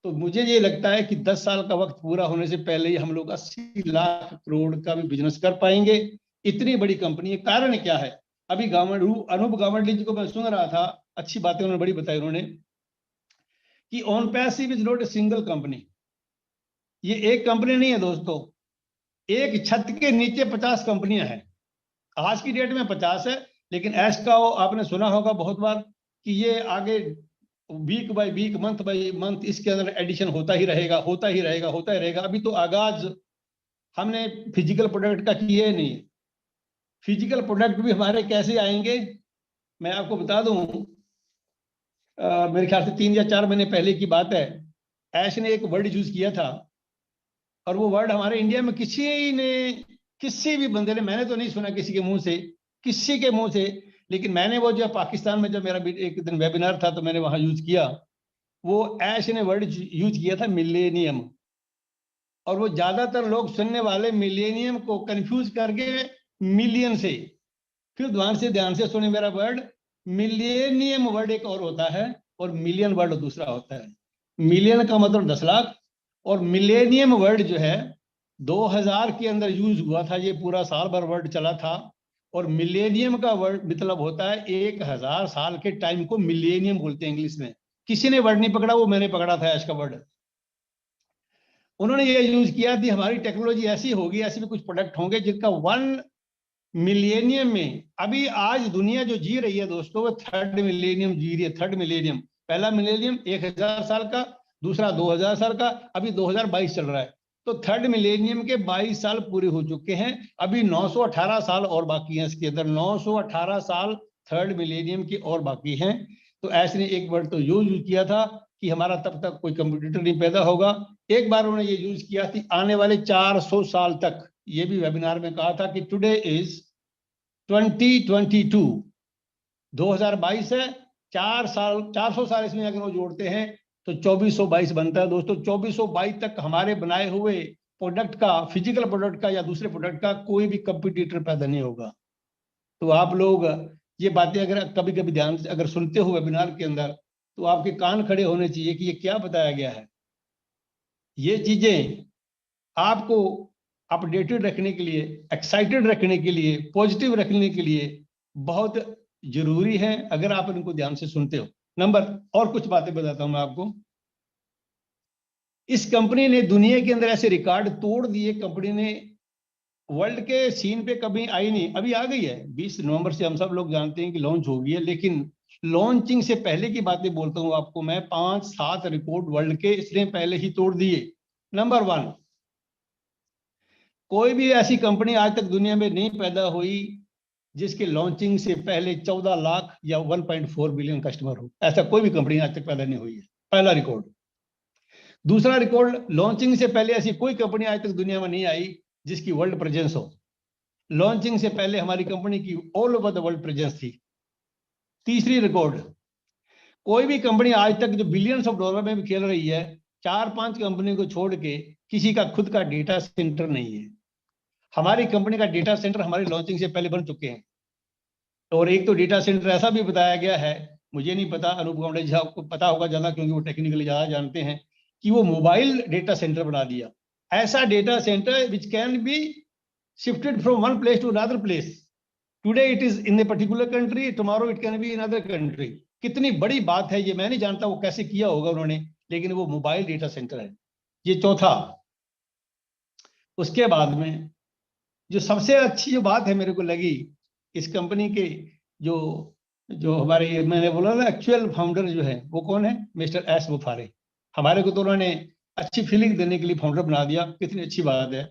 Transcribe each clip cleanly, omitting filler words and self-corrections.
तो मुझे ये लगता है कि 10 साल का वक्त पूरा होने से पहले ही हम लोग 80 लाख करोड़ का भी बिजनेस कर पाएंगे। इतनी बड़ी कंपनी है। कारण क्या है? अभी अनूप गावंडे जी को मैं सुन रहा था, अच्छी बातें उन्होंने बड़ी बताई उन्होंने, कि on passive is not a single company. ये एक कंपनी नहीं है दोस्तों, एक छत के नीचे 50 कंपनियां हैं। आज की डेट में 50 है, लेकिन ऐश का आपने सुना होगा बहुत बार कि ये आगे week by week, month by month इसके अंदर एडिशन होता ही रहेगा, होता ही रहेगा, होता ही रहेगा। अभी तो आगाज हमने फिजिकल प्रोडक्ट का किए नहीं। फिजिकल प्रोडक्ट भी हमारे कैसे आएंगे, मैं आपको बता दूं। मेरे ख्याल से 3 या 4 महीने पहले की बात है, ऐश ने एक वर्ड यूज किया था, और वो वर्ड हमारे इंडिया में किसी भी बंदे ने, मैंने तो नहीं सुना किसी के मुंह से, किसी के मुंह से, लेकिन मैंने वो जो पाकिस्तान में जब मेरा एक दिन वेबिनार था तो मैंने वहां यूज किया। वो ऐश ने वर्ड यूज किया था, मिलेनियम। और वो ज्यादातर लोग सुनने वाले मिलेनियम को कंफ्यूज करके मिलियन से, फिर ध्यान से सुने मेरा वर्ड, मिलेनियम वर्ड एक और होता है और मिलियन वर्ड दूसरा होता है। मिलियन का मतलब 10 लाख, और मिलेनियम वर्ड जो है 2000 के अंदर यूज हुआ था, ये पूरा साल भर वर्ड चला था। और मिलेनियम का वर्ड मतलब होता है 1000 साल के टाइम को मिलेनियम बोलते हैं इंग्लिश में। किसी ने वर्ड नहीं पकड़ा, वो मैंने पकड़ा था आज का वर्ड। उन्होंने ये यूज किया थी, हमारी टेक्नोलॉजी ऐसी होगी, ऐसे भी कुछ प्रोडक्ट होंगे जिनका 1 मिलेनियम में, अभी आज दुनिया जो जी रही है दोस्तों, वो 3rd मिलेनियम जी रही है। 3rd मिलेनियम, पहला मिलेनियम 1000 साल का, दूसरा 2000 साल का, अभी 2022 चल रहा है। तो 3rd मिलेनियम के 22 साल पूरे हो चुके हैं, अभी 918 साल और बाकी हैं इसके अंदर। 918 साल 3rd मिलेनियम के और बाकी हैं। तो ऐसे ने एक वर्ड तो यूज किया था कि हमारा तब तक कोई कंप्यूटर नहीं पैदा होगा। एक बार उन्होंने ये यूज किया थी आने वाले 400 साल तक। ये भी वेबिनार में कहा था कि टुडे इज 2022, 2022 है, 400 साल इसमें अगर वो जोड़ते हैं तो 2422 बनता है दोस्तों। 2422 तक हमारे बनाए हुए प्रोडक्ट का, फिजिकल प्रोडक्ट का या दूसरे प्रोडक्ट का, कोई भी कंपटीटर पैदा नहीं होगा। तो आप लोग ये बातें अगर कभी कभी ध्यान से अगर सुनते हो वेबिनार के अंदर, तो आपके कान खड़े होने चाहिए कि ये क्या बताया गया है। ये चीजें आपको अपडेटेड रखने के लिए, एक्साइटेड रखने के लिए, पॉजिटिव रखने के लिए बहुत जरूरी है, अगर आप इनको ध्यान से सुनते हो। नंबर और कुछ बातें बताता हूं मैं आपको। इस कंपनी ने दुनिया के अंदर ऐसे रिकॉर्ड तोड़ दिए। कंपनी ने वर्ल्ड के सीन पे कभी आई नहीं, अभी आ गई है। 20 नवंबर से हम सब लोग जानते हैं कि लॉन्च हो गई है, लेकिन लॉन्चिंग से पहले की बातें बोलता हूं आपको मैं। 5-7 रिकॉर्ड वर्ल्ड के इसने पहले ही तोड़ दिए। नंबर 1, कोई भी ऐसी कंपनी आज तक दुनिया में नहीं पैदा हुई जिसके लॉन्चिंग से पहले 14 लाख या 1.4 बिलियन कस्टमर हो। ऐसा कोई भी कंपनी आज तक पैदा नहीं हुई है, पहला रिकॉर्ड। दूसरा रिकॉर्ड, लॉन्चिंग से पहले ऐसी कोई कंपनी आज तक दुनिया में नहीं आई जिसकी वर्ल्ड प्रेजेंस हो। लॉन्चिंग से पहले हमारी कंपनी की all over the world presence थी। तीसरी रिकॉर्ड, कोई भी कंपनी आज तक जो बिलियंस ऑफ डॉलर में भी खेल रही है, 4-5 कंपनी को छोड़ के किसी का खुद का डेटा सेंटर नहीं है। हमारी कंपनी का डेटा सेंटर हमारी लॉन्चिंग से पहले बन चुके हैं। और एक तो डेटा सेंटर ऐसा भी बताया गया है, मुझे नहीं पता, अनूप गावंडे जी आपको पता होगा ज्यादा क्योंकि वो टेक्निकली ज्यादा जानते हैं, कि वो मोबाइल डेटा सेंटर बना दिया। ऐसा data centre which can be shifted from one place to another place. Today it is in a particular country, tomorrow it can be in other country. कितनी बड़ी बात है ये, मैं नहीं जानता वो कैसे किया होगा उन्होंने, लेकिन वो मोबाइल डेटा सेंटर है। ये चौथा। उसके बाद में जो सबसे अच्छी जो बात है मेरे को लगी इस कंपनी के, जो जो हमारे, मैंने बोला ना एक्चुअल फाउंडर जो है वो कौन है, मिस्टर एस बुफारे। हमारे को तो उन्होंने अच्छी फीलिंग देने के लिए फाउंडर बना दिया, कितनी अच्छी बात है।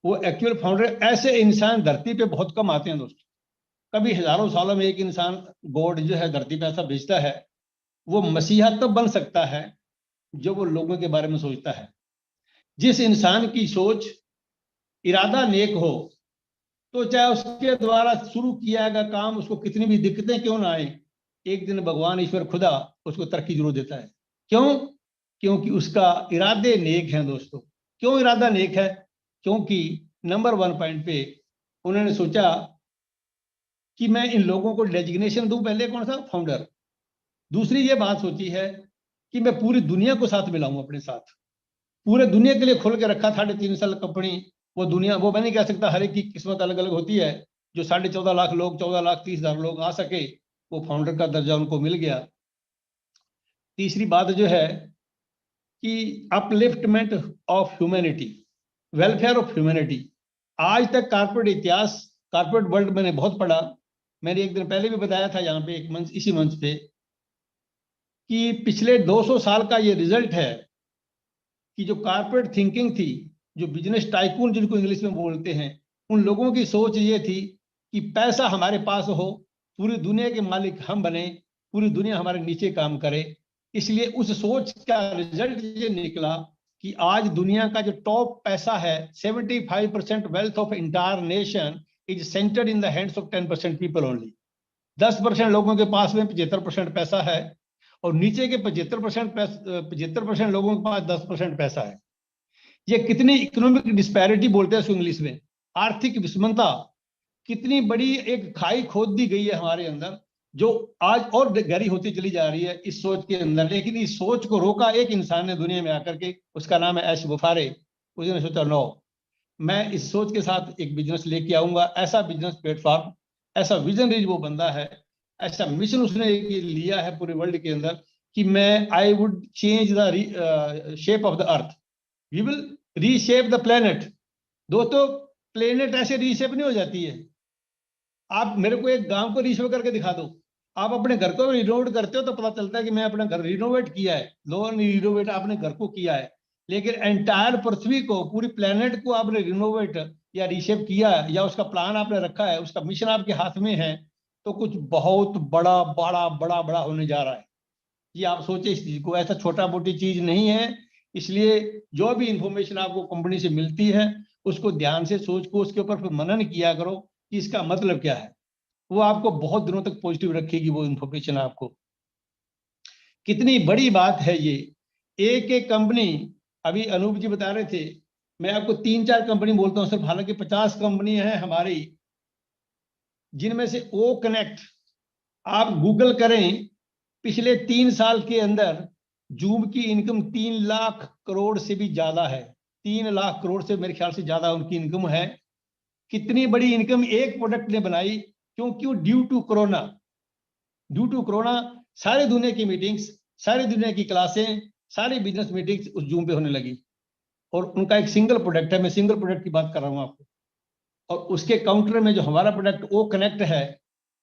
वो एक्चुअल फाउंडर, ऐसे इंसान धरती पे बहुत कम आते हैं दोस्तों। कभी हजारों सालों में एक इंसान, गॉड जो है धरती पे ऐसा भेजता है। वो मसीहा तब बन सकता है जो वो लोगों के बारे में सोचता है। जिस इंसान की सोच, इरादा नेक हो, तो चाहे उसके द्वारा शुरू किया गया काम, उसको कितनी भी दिक्कतें क्यों ना आए, एक दिन भगवान ईश्वर खुदा उसको तरक्की जरूर देता है। क्यों? क्योंकि उसका इरादे नेक हैं दोस्तों। क्यों इरादा नेक है? क्योंकि नंबर 1 पॉइंट पे उन्होंने सोचा कि मैं इन लोगों को डेजिग्नेशन दूं, पहले कौन सा, फाउंडर। दूसरी ये बात सोची है कि मैं पूरी दुनिया को साथ मिलाऊं अपने साथ, पूरे दुनिया के लिए खोल के रखा 3.5 साल कंपनी। वो दुनिया, वो मैं नहीं कह सकता, हर एक की किस्मत अलग अलग होती है। जो 14.5 लाख लोग, 14,30,000 लोग आ सके, वो फाउंडर का दर्जा उनको मिल गया। तीसरी बात जो है कि upliftment of humanity, welfare of humanity. आज तक कारपोरेट इतिहास, कारपोरेट वर्ल्ड मैंने बहुत पढ़ा। मैंने एक दिन पहले भी बताया था यहाँ पे, एक मंच, इसी मंच पे, कि पिछले 200 साल का ये रिजल्ट है कि जो कारपोरेट थिंकिंग थी, जो बिजनेस टाइकून जिनको इंग्लिश में बोलते हैं, उन लोगों की सोच ये थी कि पैसा हमारे पास हो, पूरी दुनिया के मालिक हम बने, पूरी दुनिया हमारे नीचे काम करे। इसलिए उस सोच का रिजल्ट ये निकला कि आज दुनिया का जो टॉप पैसा है, 75% wealth of entire nation is centred in the hands of 10% people only. 10% लोगों के पास में 75% पैसा है, और नीचे के 75% लोगों के पास 10% पैसा है। ये कितनी इकोनॉमिक डिस्पैरिटी बोलते हैं इसको इंग्लिश में, आर्थिक विषमता, कितनी बड़ी एक खाई खोद दी गई है हमारे अंदर, जो आज और गहरी होती चली जा रही है इस सोच के अंदर। लेकिन इस सोच को रोका एक इंसान ने दुनिया में आकर के, उसका नाम है ऐश बुफारे। उसने सोचा, नो, मैं इस सोच के साथ एक बिजनेस लेके आऊंगा, ऐसा बिजनेस प्लेटफॉर्म, ऐसा विजनरी वो बंदा है, ऐसा मिशन उसने लिया है पूरे वर्ल्ड के अंदर कि मैं, I would change the shape of the earth, we will reshape the planet. दोस्तों, प्लेनेट ऐसे रीशेप नहीं हो जाती है। आप मेरे को एक गांव को रीशेप करके दिखा दो, आप अपने घर को रिनोवेट करते हो तो पता चलता है कि मैं अपना घर रिनोवेट किया है, लो रिनोवेट आपने घर को किया है। लेकिन एंटायर पृथ्वी को, पूरी प्लेनेट को आपने रिनोवेट या रीशेप किया है, या उसका प्लान आपने रखा है, उसका मिशन आपके हाथ में है, तो कुछ बहुत बड़ा बड़ा बड़ा बड़ा होने जा रहा है। ये आप सोचे इस चीज को, ऐसा छोटा मोटी चीज नहीं है। इसलिए जो भी इंफॉर्मेशन आपको कंपनी से मिलती है, उसको ध्यान से सोच को, उसके ऊपर फिर मनन किया करो कि इसका मतलब क्या है। वो आपको बहुत दिनों तक पॉजिटिव रखेगी वो इंफॉर्मेशन आपको। कितनी बड़ी बात है ये, एक एक कंपनी। अभी अनूप जी बता रहे थे, मैं आपको 3-4 कंपनी बोलता हूँ सिर्फ, हालांकि 50 कंपनी है हमारी, जिनमें से ओ कनेक्ट, आप गूगल करें, पिछले 3 साल के अंदर जूम की इनकम 3 लाख करोड़ से भी ज्यादा है। 3 लाख करोड़ से मेरे ख्याल से ज्यादा उनकी इनकम है। कितनी बड़ी इनकम एक प्रोडक्ट ने बनाई, क्योंकि due to corona, due to corona सारी दुनिया की मीटिंग्स, सारी दुनिया की क्लासें, सारी बिजनेस मीटिंग्स उस जूम पे होने लगी। और उनका एक सिंगल प्रोडक्ट है, मैं सिंगल प्रोडक्ट की बात कर रहा हूँ आपको। और उसके काउंटर में जो हमारा प्रोडक्ट ओ कनेक्ट है,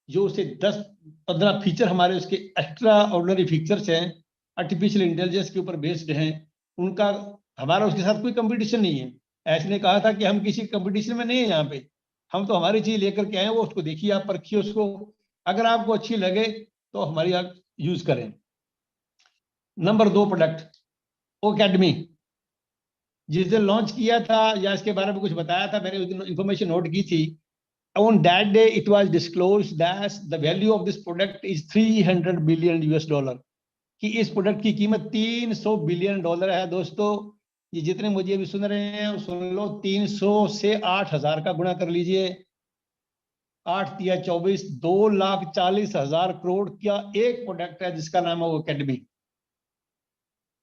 जो उसे 10-15 फीचर हमारे उसके एक्स्ट्रा ऑर्डिनरी फीचर्स हैं, आर्टिफिशियल इंटेलिजेंस के ऊपर बेस्ड हैं, उनका हमारा उसके साथ कोई कंपटीशन नहीं है। ऐसे ने कहा था कि हम किसी कंपटीशन में नहीं है यहाँ पे, हम तो हमारी चीज लेकर के आए, वो उसको देखिए, आप परखिए उसको, अगर आपको अच्छी लगे तो हमारी आप यूज करें। नंबर 2 प्रोडक्ट ओ अकेडमी, जिस दिन लॉन्च किया था या इसके बारे में कुछ बताया था, मैंने उस दिन इंफॉर्मेशन नोट की थी। On that day, it was disclosed that the value of this product is $300 billion US, कि इस प्रोडक्ट की कीमत $300 बिलियन है। दोस्तों, ये जितने मुझे अभी सुन रहे हैं सुन लो, 300 से 8,000 का गुणा कर लीजिए, 8 या 24, 2,40,000 करोड़ का एक प्रोडक्ट है जिसका नाम है वो अकेडमी।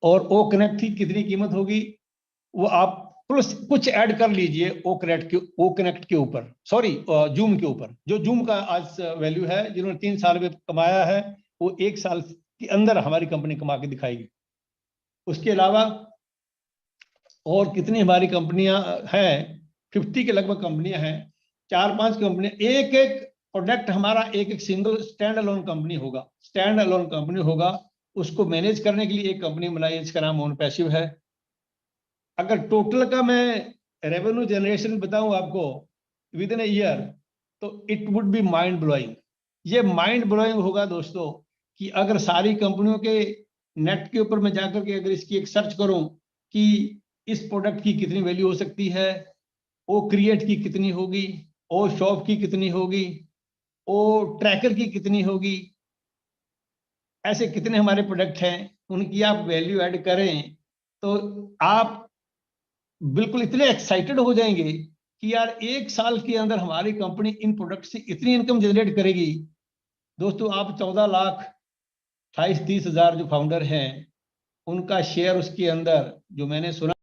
और ओ कनेक्ट की कितनी कीमत होगी, वो आप प्लस कुछ ऐड कर लीजिए ओ कनेक्ट के ऊपर, सॉरी जूम के ऊपर। जो जूम का आज वैल्यू है, जिन्होंने 3 साल में कमाया है, वो 1 साल के अंदर हमारी कंपनी कमा के दिखाएगी। उसके अलावा और कितनी हमारी कंपनियां हैं, 50 के लगभग कंपनियां हैं। 4-5 कंपनियां, एक एक प्रोडक्ट हमारा एक एक सिंगल स्टैंड अलोन कंपनी होगा, स्टैंड अलोन कंपनी होगा। उसको मैनेज करने के लिए एक कंपनी बनाई, इसका नाम ओन पैसिव है। अगर टोटल का मैं रेवेन्यू जनरेशन बताऊं आपको विद इन ईयर, तो it would be mind blowing. ये माइंड ब्लोइंग होगा दोस्तों, कि अगर सारी कंपनियों के नेट के ऊपर मैं जाकर के अगर इसकी एक सर्च करूं कि इस प्रोडक्ट की कितनी वैल्यू हो सकती है, ओ क्रिएट की कितनी होगी, ओ शॉप की कितनी होगी, ओ ट्रैकर की कितनी होगी, ऐसे कितने हमारे प्रोडक्ट हैं, उनकी आप वैल्यू ऐड करें, तो आप बिल्कुल इतने एक्साइटेड हो जाएंगे कि यार 1 साल के अंदर हमारी कंपनी इन प्रोडक्ट से इतनी इनकम जनरेट करेगी। दोस्तों, आप 14,28,30,000 जो फाउंडर हैं, उनका शेयर उसके अंदर जो मैंने सुना